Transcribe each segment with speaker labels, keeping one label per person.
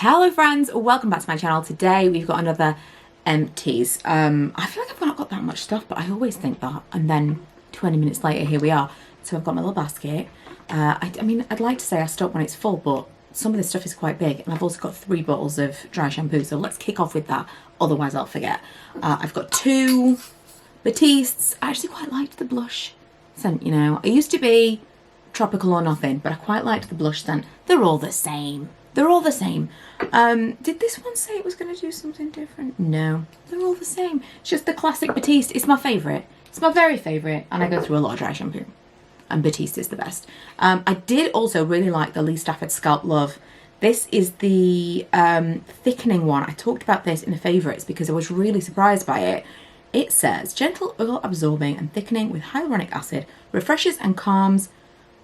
Speaker 1: Hello friends, welcome back to my channel. Today we've got another empties. I feel like I've not got that much stuff, but I always think that, and then 20 minutes later here we are. So I've got my little basket. I mean, I'd like to say I stop when it's full, but some of this stuff is quite big, and I've also got 3 bottles of dry shampoo, so let's kick off with that, otherwise I'll forget. I've got 2 Batistes. I actually quite liked the blush scent, you know. I used to be tropical or nothing, but I quite liked the blush scent. They're all the same. They're all the same. Did this one say it was going to do something different? No, they're all the same. It's just the classic Batiste. It's my favourite. It's my very favourite, and I go through a lot of dry shampoo, and Batiste is the best. I did also really like the Stafford Scalp Love. This is the thickening one. I talked about this in the favourites because I was really surprised by it. It says, gentle oil absorbing and thickening with hyaluronic acid, refreshes and calms,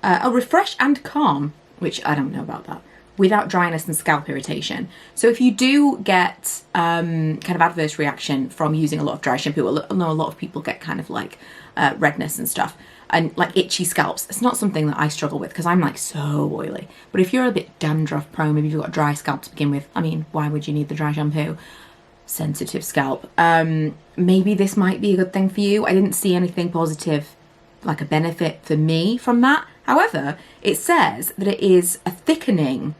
Speaker 1: refresh and calm, which I don't know about that, without dryness and scalp irritation. So if you do get kind of adverse reaction from using a lot of dry shampoo, I know a lot of people get kind of like redness and stuff and like itchy scalps. It's not something that I struggle with because I'm like so oily. But if you're a bit dandruff prone, maybe you've got dry scalp to begin with, I mean, why would you need the dry shampoo? Sensitive scalp. Maybe this might be a good thing for you. I didn't see anything positive, like a benefit for me from that. However, it says that it is a thickening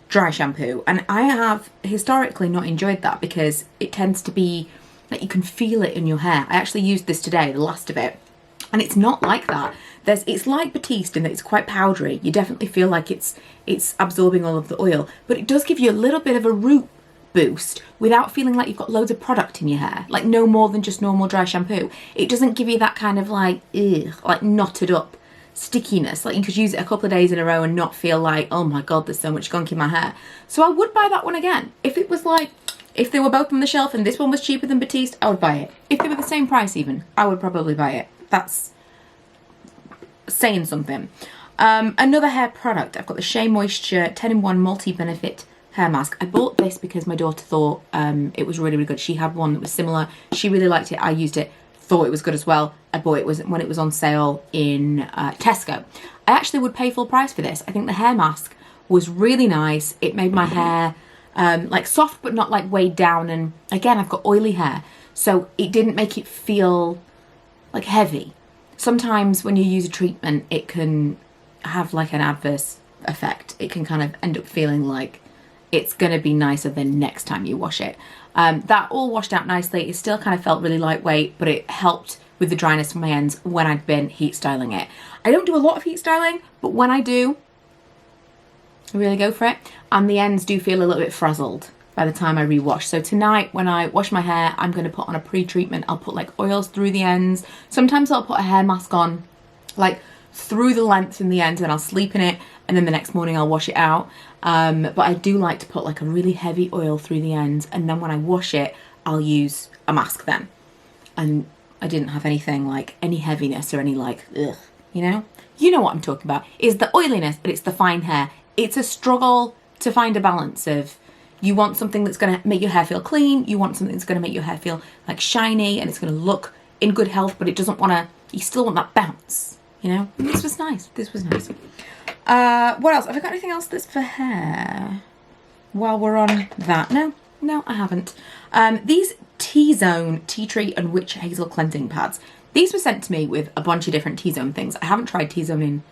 Speaker 1: dry shampoo, and I have historically not enjoyed that because it tends to be like you can feel it in your hair. I actually used this today, the last of it, and it's not like that. It's like Batiste in that it's quite powdery. You definitely feel like it's absorbing all of the oil, but it does give you a little bit of a root boost without feeling like you've got loads of product in your hair, like no more than just normal dry shampoo. It doesn't give you that kind of like knotted up stickiness, like you could use it a couple of days in a row and not feel like, oh my god, there's so much gunk in my hair. So I would buy that one again. If it was like, if they were both on the shelf and this one was cheaper than Batiste, I would buy it. If they were the same price even, I would probably buy it. That's saying something. Another hair product, I've got the Shea Moisture 10-in-1 multi-benefit hair mask. I bought this because my daughter thought it was really, really good. She had one that was similar. She really liked it. I used it, thought it was good as well. I bought it when it was on sale in Tesco. I actually would pay full price for this. I think the hair mask was really nice. It made my hair like soft but not like weighed down, and again, I've got oily hair, so it didn't make it feel like heavy. Sometimes when you use a treatment, it can have like an adverse effect. It can kind of end up feeling like it's going to be nicer than next time you wash it. That all washed out nicely. It still kind of felt really lightweight, but it helped with the dryness from my ends when I'd been heat styling it. I don't do a lot of heat styling, but when I do, I really go for it. And the ends do feel a little bit frazzled by the time I rewash. So tonight when I wash my hair, I'm going to put on a pre-treatment. I'll put like oils through the ends. Sometimes I'll put a hair mask on like through the length in the ends, and I'll sleep in it, and then the next morning I'll wash it out. But I do like to put like a really heavy oil through the ends, and then when I wash it, I'll use a mask then. And I didn't have anything like any heaviness or any like, ugh, you know? You know what I'm talking about. It's the oiliness, but it's the fine hair. It's a struggle to find a balance of, you want something that's going to make your hair feel clean, you want something that's going to make your hair feel like shiny, and it's going to look in good health, but it doesn't want to, you still want that bounce, you know? And this was nice. This was nice. What else? Have I got anything else that's for hair? While we're on that. No, I haven't. These T-Zone Tea Tree and Witch Hazel cleansing pads. These were sent to me with a bunch of different T-Zone things. I haven't tried T-Zone in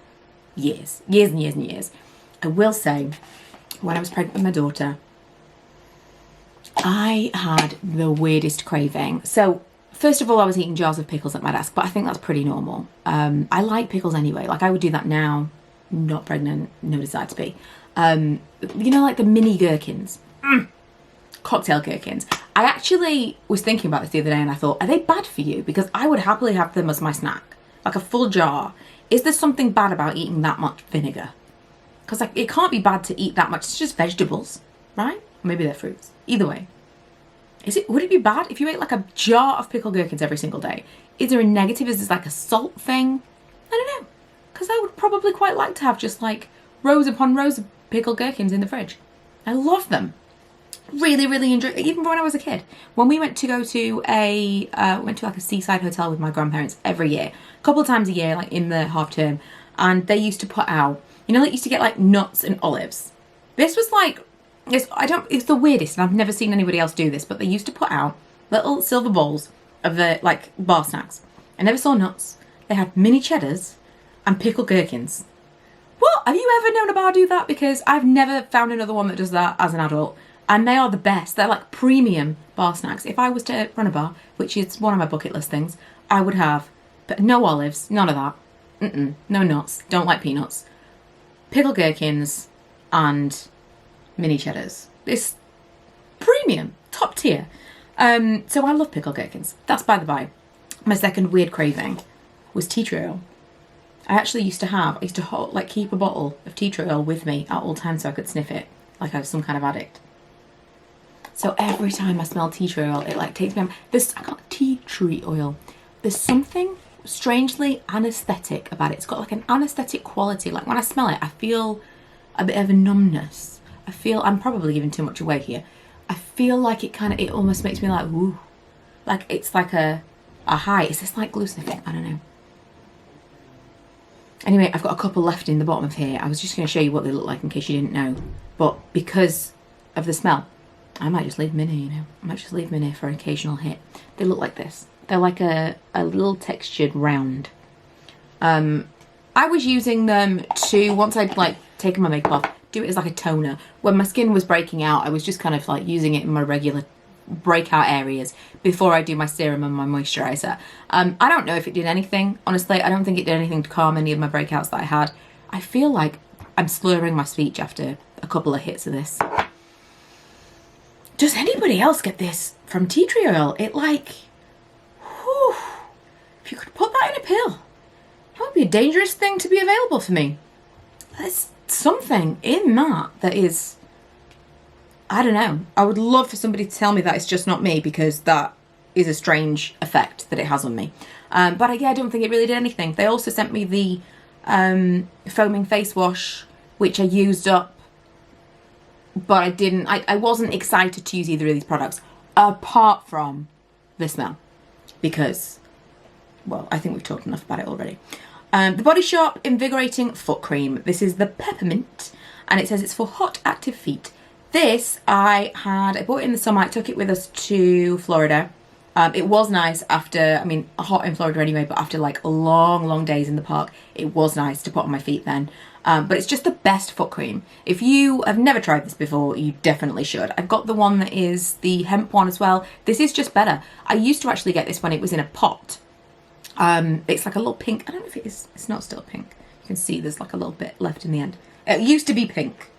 Speaker 1: years and years and years. I will say, when I was pregnant with my daughter, I had the weirdest craving. So first of all, I was eating jars of pickles at my desk, but I think that's pretty normal. I like pickles anyway. Like I would do that now. Not pregnant, no desire to be. You know, like the mini gherkins, cocktail gherkins. I actually was thinking about this the other day, and I thought, are they bad for you? Because I would happily have them as my snack, like a full jar. Is there something bad about eating that much vinegar? Because like, it can't be bad to eat that much. It's just vegetables, right? Or maybe they're fruits. Either way, would it be bad if you ate like a jar of pickled gherkins every single day? Is there a negative? Is this like a salt thing? I don't know. Because I would probably quite like to have just like rows upon rows of pickled gherkins in the fridge. I love them. Really, really enjoy it. Even when I was a kid. When we went to go to like a seaside hotel with my grandparents every year. A couple of times a year, like in the half term. And they used to put out, you know, they used to get like nuts and olives. This was like It's the weirdest, and I've never seen anybody else do this, but they used to put out little silver bowls of the, like, bar snacks. I never saw nuts. They had mini cheddars and pickled gherkins. What? Have you ever known a bar do that? Because I've never found another one that does that as an adult. And they are the best. They're like premium bar snacks. If I was to run a bar, which is one of my bucket list things, I would have, but no olives, none of that. No nuts. Don't like peanuts. Pickled gherkins and mini cheddars. It's premium, top tier. So I love pickled gherkins. That's by the by. My second weird craving was tea tree oil. I used to like keep a bottle of tea tree oil with me at all times so I could sniff it like I was some kind of addict. So every time I smell tea tree oil, it like takes me on tea tree oil. There's something strangely anesthetic about it. It's got like an anesthetic quality. Like when I smell it, I feel a bit of a numbness. I'm probably giving too much away here. I feel like it almost makes me like, woo. Like it's like a high. Is this like glue sniffing? I don't know. Anyway, I've got a couple left in the bottom of here. I was just going to show you what they look like in case you didn't know. But because of the smell, I might just leave them in here, you know. I might just leave them in here for an occasional hit. They look like this. They're like a little textured round. I was using them to, once I'd like taken my makeup off, do it as like a toner. When my skin was breaking out, I was just kind of like using it in my regular breakout areas before I do my serum and my moisturizer. I don't know if it did anything, honestly. I don't think it did anything to calm any of my breakouts that I had. I feel like I'm slurring my speech after a couple of hits of this. Does anybody else get this from tea tree oil? It like, whew, if you could put that in a pill, that would be a dangerous thing to be available for me. There's something in that is, I don't know. I would love for somebody to tell me that it's just not me, because that is a strange effect that it has on me. But yeah, I don't think it really did anything. They also sent me the foaming face wash, which I used up, but I wasn't excited to use either of these products, apart from the smell, because, well, I think we've talked enough about it already. The Body Shop Invigorating Foot Cream. This is the Peppermint, and it says it's for hot, active feet. This, I bought it in the summer. I took it with us to Florida. It was nice after, I mean, hot in Florida anyway, but after like long, long days in the park, it was nice to put on my feet then. But it's just the best foot cream. If you have never tried this before, you definitely should. I've got the one that is the hemp one as well. This is just better. I used to actually get this when it was in a pot. It's like a little pink. I don't know if it is. It's not still pink. You can see there's like a little bit left in the end. It used to be pink.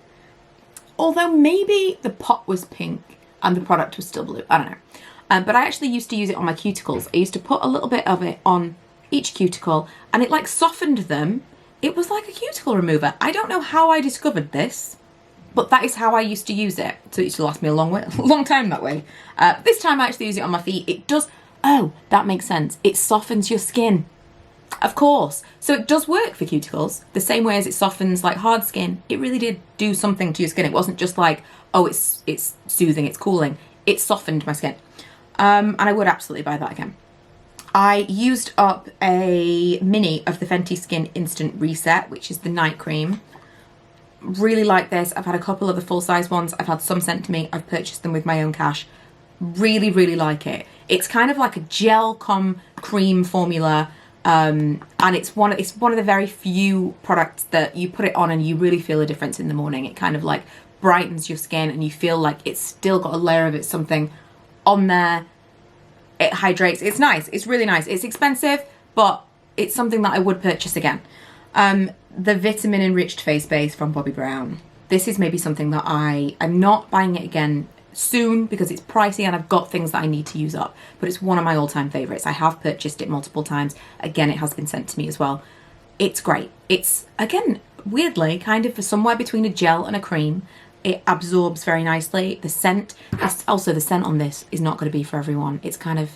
Speaker 1: Although maybe the pot was pink and the product was still blue. I don't know. But I actually used to use it on my cuticles. I used to put a little bit of it on each cuticle, and it like softened them. It was like a cuticle remover. I don't know how I discovered this, but that is how I used to use it. So it used to last me a long time that way. This time I actually use it on my feet. It does, oh, that makes sense. It softens your skin. Of course. So it does work for cuticles, the same way as it softens like hard skin. It really did do something to your skin. It wasn't just like, oh, it's soothing, it's cooling. It softened my skin. And I would absolutely buy that again. I used up a mini of the Fenty Skin Instant Reset, which is the night cream. Really like this. I've had a couple of the full-size ones. I've had some sent to me. I've purchased them with my own cash. Really, really like it. It's kind of like a gel cum cream formula. And it's one of the very few products that you put it on and you really feel a difference in the morning. It kind of like brightens your skin and you feel like it's still got a layer of something on there. It hydrates. It's nice. It's really nice. It's expensive, but it's something that I would purchase again. The Vitamin Enriched Face Base from Bobbi Brown. This is maybe something that I'm not buying it again soon because it's pricey and I've got things that I need to use up, but it's one of my all-time favorites. I have purchased it multiple times. Again, it has been sent to me as well. It's great. It's, again, weirdly kind of somewhere between a gel and a cream. It absorbs very nicely. The scent, also the scent on this is not going to be for everyone. It's kind of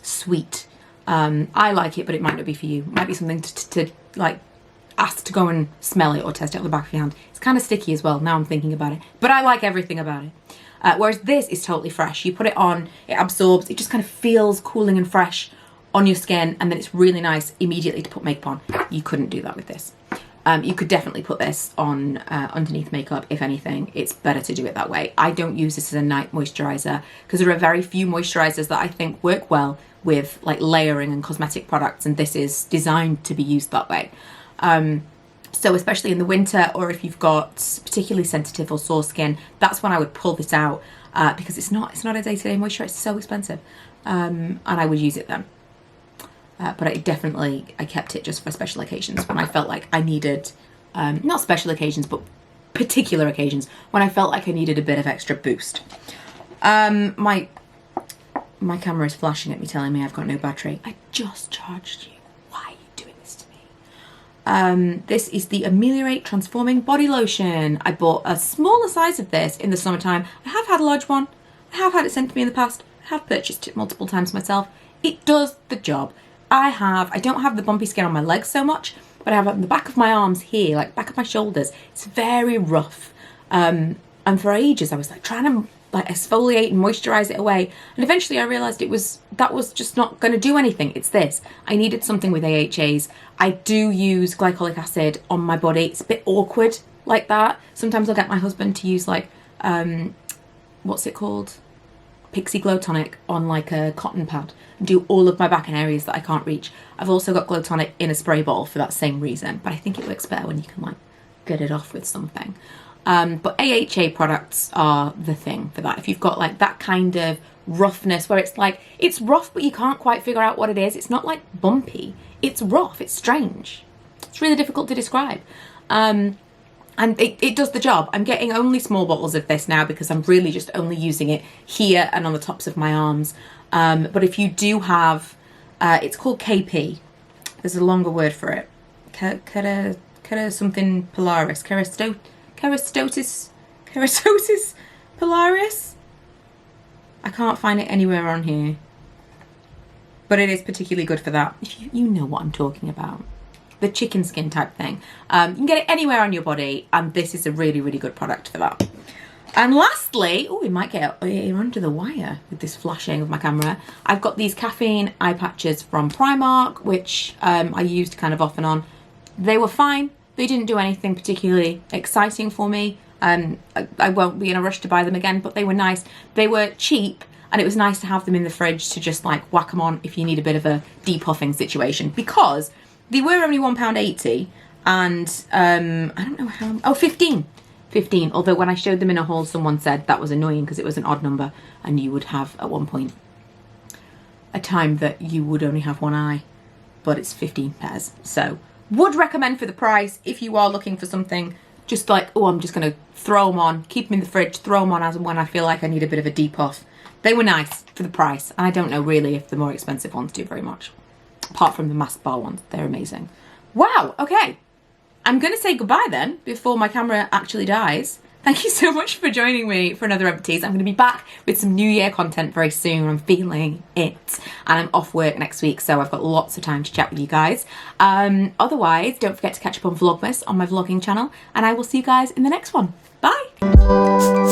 Speaker 1: sweet. I like it, but it might not be for you. It might be something to like ask to go and smell it or test it on the back of your hand. It's kind of sticky as well, now I'm thinking about it, but I like everything about it. Whereas this is totally fresh. You put it on, it absorbs, it just kind of feels cooling and fresh on your skin, and then it's really nice immediately to put makeup on. You couldn't do that with this. You could definitely put this on underneath makeup. If anything, it's better to do it that way. I don't use this as a night moisturizer because there are very few moisturizers that I think work well with like layering and cosmetic products, and this is designed to be used that way. So especially in the winter, or if you've got particularly sensitive or sore skin, that's when I would pull this out because it's not a day-to-day moisturizer. It's so expensive, and I would use it then. But I kept it just for special occasions when I felt like I needed, not special occasions, but particular occasions when I felt like I needed a bit of extra boost. My camera is flashing at me telling me I've got no battery. I just charged you. Why are you doing this to me? This is the Ameliorate Transforming Body Lotion. I bought a smaller size of this in the summertime. I have had a large one. I have had it sent to me in the past. I have purchased it multiple times myself. It does the job. I don't have the bumpy skin on my legs so much, but I have it on the back of my arms here, like back of my shoulders. It's very rough. And for ages I was like trying to like exfoliate and moisturize it away. And eventually I realized that was just not going to do anything. It's this. I needed something with AHAs. I do use glycolic acid on my body. It's a bit awkward like that. Sometimes I'll get my husband to use like, what's it called? Pixie Glow Tonic on like a cotton pad and do all of my back in areas that I can't reach. I've also got Glow Tonic in a spray bottle for that same reason, but I think it works better when you can like get it off with something. But AHA products are the thing for that. If you've got like that kind of roughness where it's like, it's rough but you can't quite figure out what it is. It's not like bumpy. It's rough. It's strange. It's really difficult to describe. And it does the job. I'm getting only small bottles of this now because I'm really just only using it here and on the tops of my arms. But if you do have, it's called KP. There's a longer word for it. Something Polaris. Keratosis Polaris? I can't find it anywhere on here. But it is particularly good for that. You know what I'm talking about. The chicken skin type thing. You can get it anywhere on your body, and this is a really, really good product for that. And lastly, oh, we might get under the wire with this flashing of my camera. I've got these Caffeine eye patches from Primark, which I used kind of off and on. They were fine. They didn't do anything particularly exciting for me. I won't be in a rush to buy them again, but they were nice. They were cheap, and it was nice to have them in the fridge to just like whack them on if you need a bit of a depuffing situation, because they were only £1.80, and I don't know how, oh, 15, although when I showed them in a haul, someone said that was annoying because it was an odd number, and you would have at one point a time that you would only have one eye, but it's 15 pairs. So would recommend for the price if you are looking for something just like, oh, I'm just going to throw them on, keep them in the fridge, throw them on as and when I feel like I need a bit of a depuff. They were nice for the price, and I don't know really if the more expensive ones do very much. Apart from the mask bar ones, they're amazing. Wow, okay. I'm going to say goodbye then, before my camera actually dies. Thank you so much for joining me for another Empties. I'm going to be back with some New Year content very soon. I'm feeling it. And I'm off work next week, so I've got lots of time to chat with you guys. Otherwise, don't forget to catch up on Vlogmas on my vlogging channel, and I will see you guys in the next one. Bye!